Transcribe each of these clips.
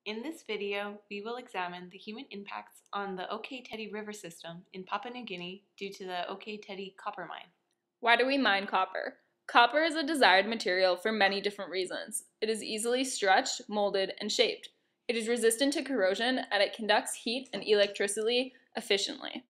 In this video, we will examine the human impacts on the Tedi River system in Papua New Guinea due to the Tedi copper mine. Why do we mine copper? Copper is a desired material for many different reasons. It is easily stretched, molded, and shaped. It is resistant to corrosion, and it conducts heat and electricity efficiently.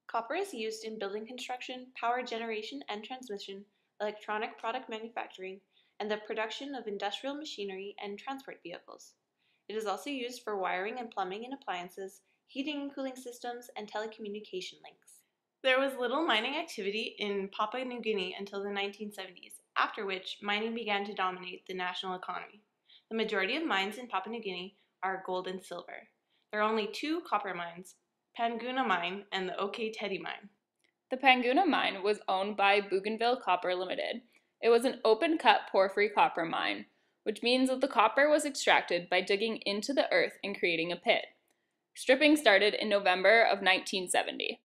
Copper is used in building construction, power generation and transmission, electronic product manufacturing, and the production of industrial machinery and transport vehicles. It is also used for wiring and plumbing in appliances, heating and cooling systems, and telecommunication links. There was little mining activity in Papua New Guinea until the 1970s, after which mining began to dominate the national economy. The majority of mines in Papua New Guinea are gold and silver. There are only two copper mines, Panguna Mine and the Tedi Mine. The Panguna mine was owned by Bougainville Copper Limited. It was an open-cut porphyry copper mine, which means that the copper was extracted by digging into the earth and creating a pit. Stripping started in November of 1970.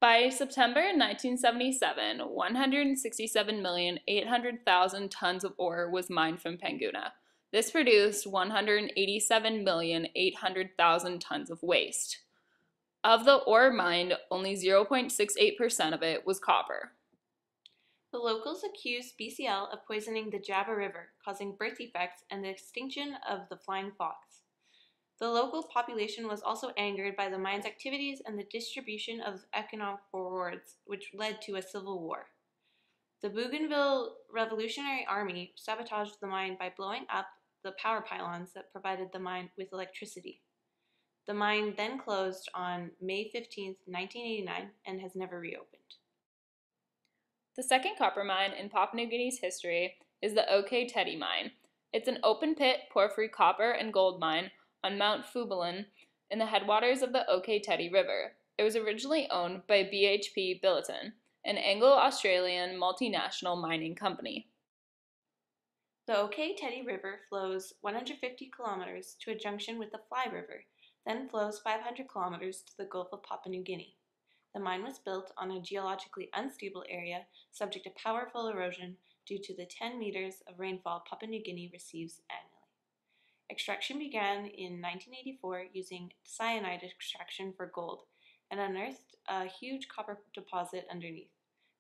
By September 1977, 167,800,000 tons of ore was mined from Panguna. This produced 187,800,000 tons of waste. Of the ore mined, only 0.68% of it was copper. The locals accused BCL of poisoning the Jaba River, causing birth defects and the extinction of the flying fox. The local population was also angered by the mine's activities and the distribution of economic rewards, which led to a civil war. The Bougainville Revolutionary Army sabotaged the mine by blowing up the power pylons that provided the mine with electricity. The mine then closed on May 15, 1989, and has never reopened. The second copper mine in Papua New Guinea's history is the Tedi mine. It's an open-pit porphyry copper and gold mine on Mount Fubalin in the headwaters of the Tedi River. It was originally owned by BHP Billiton, an Anglo-Australian multinational mining company. The Tedi River flows 150 kilometers to a junction with the Fly River, then flows 500 kilometers to the Gulf of Papua New Guinea. The mine was built on a geologically unstable area subject to powerful erosion due to the 10 meters of rainfall Papua New Guinea receives annually. Extraction began in 1984 using cyanide extraction for gold and unearthed a huge copper deposit underneath.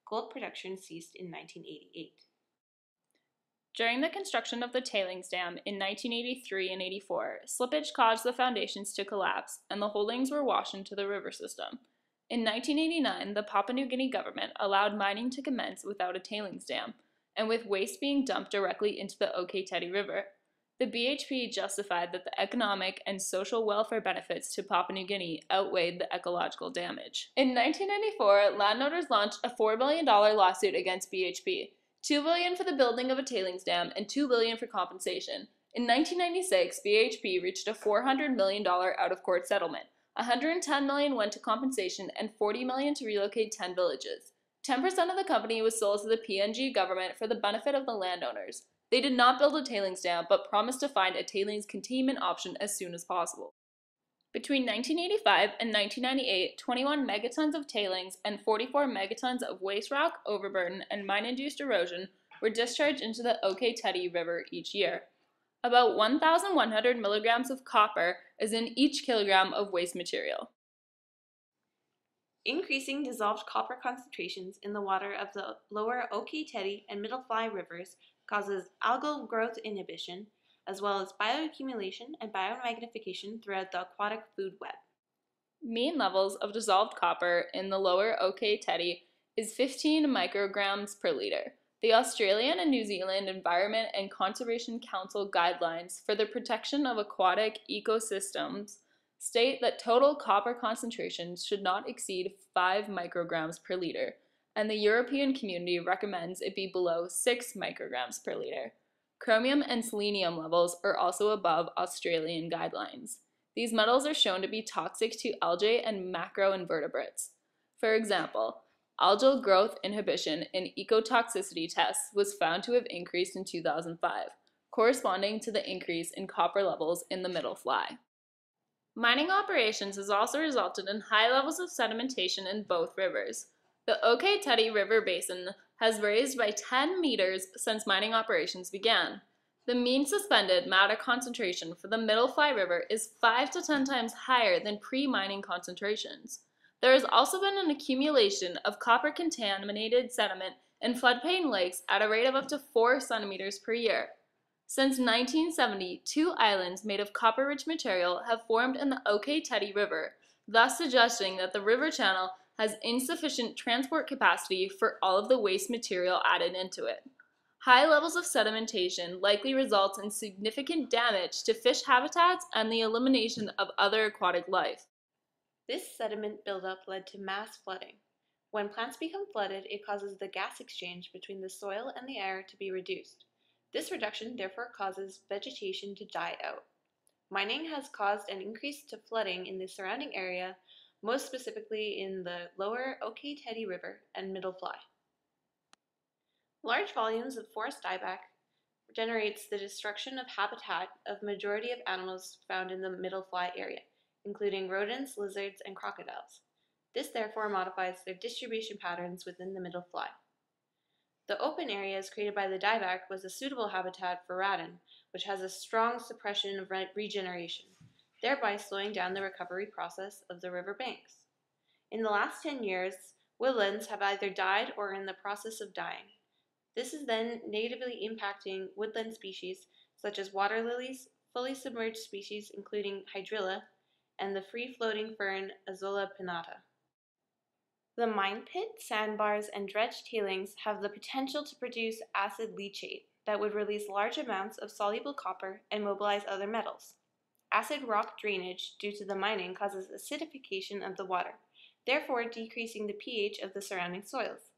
Gold production ceased in 1988. During the construction of the tailings dam in 1983 and 84, slippage caused the foundations to collapse and the holdings were washed into the river system. In 1989, the Papua New Guinea government allowed mining to commence without a tailings dam, and with waste being dumped directly into the Tedi River. The BHP justified that the economic and social welfare benefits to Papua New Guinea outweighed the ecological damage. In 1994, landowners launched a $4 billion lawsuit against BHP, $2 billion for the building of a tailings dam and $2 billion for compensation. In 1996, BHP reached a $400 million out-of-court settlement. $110 million went to compensation and $40 million to relocate 10 villages. 10% of the company was sold to the PNG government for the benefit of the landowners. They did not build a tailings dam, but promised to find a tailings containment option as soon as possible. Between 1985 and 1998, 21 megatons of tailings and 44 megatons of waste rock, overburden, and mine-induced erosion were discharged into the Tedi River each year. About 1,100 milligrams of copper is in each kilogram of waste material. Increasing dissolved copper concentrations in the water of the lower Tedi and Middle Fly rivers causes algal growth inhibition, as well as bioaccumulation and biomagnification throughout the aquatic food web. Mean levels of dissolved copper in the lower Tedi is 15 micrograms per liter. The Australian and New Zealand Environment and Conservation Council guidelines for the protection of aquatic ecosystems state that total copper concentrations should not exceed 5 micrograms per liter, and the European Community recommends it be below 6 micrograms per liter. Chromium and selenium levels are also above Australian guidelines. These metals are shown to be toxic to algae and macroinvertebrates. For example, algal growth inhibition in ecotoxicity tests was found to have increased in 2005, corresponding to the increase in copper levels in the Middle Fly. Mining operations has also resulted in high levels of sedimentation in both rivers. The Tedi River basin has raised by 10 meters since mining operations began. The mean suspended matter concentration for the Middle Fly River is 5 to 10 times higher than pre-mining concentrations. There has also been an accumulation of copper-contaminated sediment in floodplain lakes at a rate of up to 4 centimeters per year. Since 1970, 2 islands made of copper-rich material have formed in the Tedi River, thus suggesting that the river channel has insufficient transport capacity for all of the waste material added into it. High levels of sedimentation likely results in significant damage to fish habitats and the elimination of other aquatic life. This sediment buildup led to mass flooding. When plants become flooded, it causes the gas exchange between the soil and the air to be reduced. This reduction therefore causes vegetation to die out. Mining has caused an increase to flooding in the surrounding area, most specifically in the lower Tedi River and Middle Fly. Large volumes of forest dieback generates the destruction of habitat of majority of animals found in the Middle Fly area, including rodents, lizards, and crocodiles. This therefore modifies their distribution patterns within the Middle Fly. The open areas created by the dieback was a suitable habitat for radon, which has a strong suppression of regeneration, thereby slowing down the recovery process of the river banks. In the last 10 years, woodlands have either died or are in the process of dying. This is then negatively impacting woodland species such as water lilies, fully submerged species including hydrilla, and the free-floating fern Azolla pinnata. The mine pit, sandbars, and dredge tailings have the potential to produce acid leachate that would release large amounts of soluble copper and mobilize other metals. Acid rock drainage due to the mining causes acidification of the water, therefore decreasing the pH of the surrounding soils.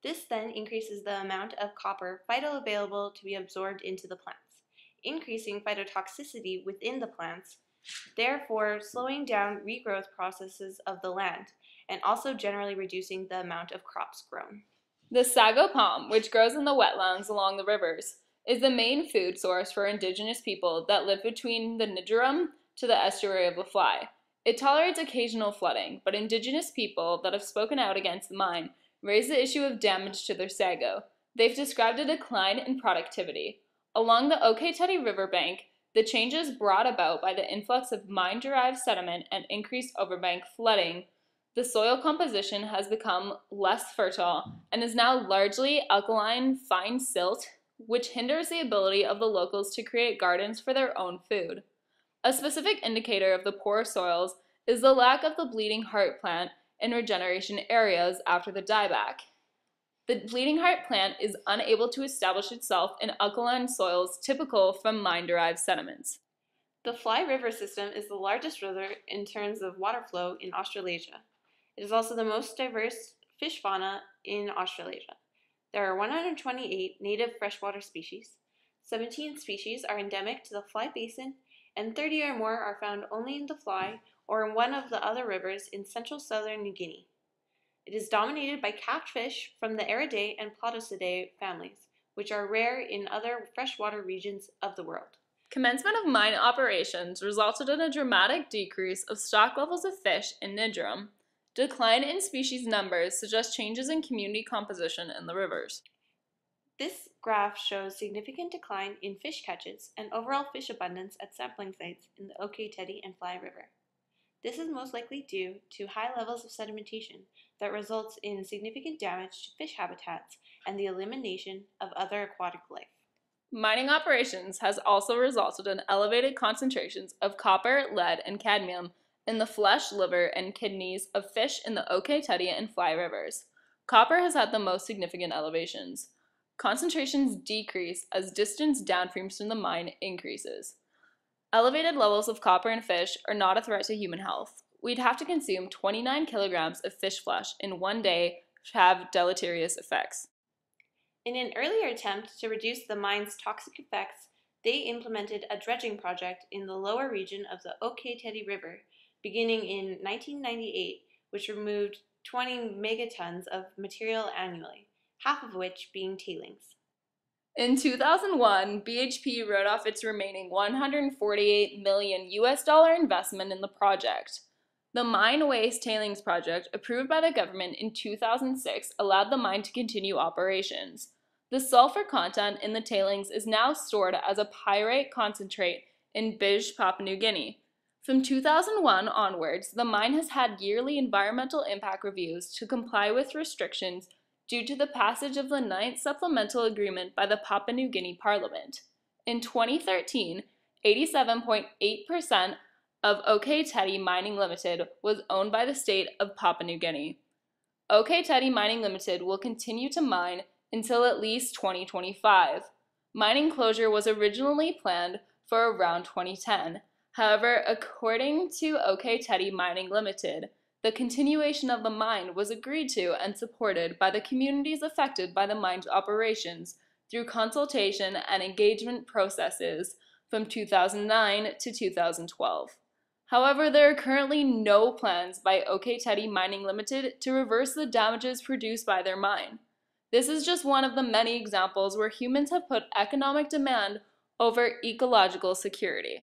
This then increases the amount of copper phytoavailable to be absorbed into the plants, increasing phytotoxicity within the plants, therefore slowing down regrowth processes of the land, and also generally reducing the amount of crops grown. The sago palm, which grows in the wetlands along the rivers, is the main food source for indigenous people that live between the Nijerum to the estuary of the Fly. It tolerates occasional flooding, but indigenous people that have spoken out against the mine raise the issue of damage to their sago. They've described a decline in productivity. Along the Tedi River bank, the changes brought about by the influx of mine-derived sediment and increased overbank flooding, the soil composition has become less fertile and is now largely alkaline fine silt, which hinders the ability of the locals to create gardens for their own food. A specific indicator of the poor soils is the lack of the bleeding heart plant in regeneration areas after the dieback. The bleeding heart plant is unable to establish itself in alkaline soils typical from mine-derived sediments. The Fly River system is the largest river in terms of water flow in Australasia. It is also the most diverse fish fauna in Australasia. There are 128 native freshwater species, 17 species are endemic to the Fly Basin, and 30 or more are found only in the Fly or in one of the other rivers in central southern New Guinea. It is dominated by catfish from the Eridae and Plotosidae families, which are rare in other freshwater regions of the world. Commencement of mine operations resulted in a dramatic decrease of stock levels of fish in Nijerum. Decline in species numbers suggest changes in community composition in the rivers. This graph shows significant decline in fish catches and overall fish abundance at sampling sites in the Tedi and Fly River. This is most likely due to high levels of sedimentation that results in significant damage to fish habitats and the elimination of other aquatic life. Mining operations has also resulted in elevated concentrations of copper, lead, and cadmium in the flesh, liver, and kidneys of fish in the Tedi and Fly rivers. Copper has had the most significant elevations. Concentrations decrease as distance downstream from the mine increases. Elevated levels of copper in fish are not a threat to human health. We'd have to consume 29 kilograms of fish flesh in one day to have deleterious effects. In an earlier attempt to reduce the mine's toxic effects, they implemented a dredging project in the lower region of the Tedi River, beginning in 1998, which removed 20 megatons of material annually, half of which being tailings. In 2001, BHP wrote off its remaining $148 million investment in the project. The Mine Waste Tailings Project, approved by the government in 2006, allowed the mine to continue operations. The sulfur content in the tailings is now stored as a pyrite concentrate in Biol, Papua New Guinea. From 2001 onwards, the mine has had yearly environmental impact reviews to comply with restrictions due to the passage of the 9th Supplemental Agreement by the Papua New Guinea Parliament. In 2013, 87.8% of Tedi Mining Limited was owned by the state of Papua New Guinea. Tedi Mining Limited will continue to mine until at least 2025. Mining closure was originally planned for around 2010. However, according to Tedi Mining Limited, the continuation of the mine was agreed to and supported by the communities affected by the mine's operations through consultation and engagement processes from 2009 to 2012. However, there are currently no plans by Tedi Mining Limited to reverse the damages produced by their mine. This is just one of the many examples where humans have put economic demand over ecological security.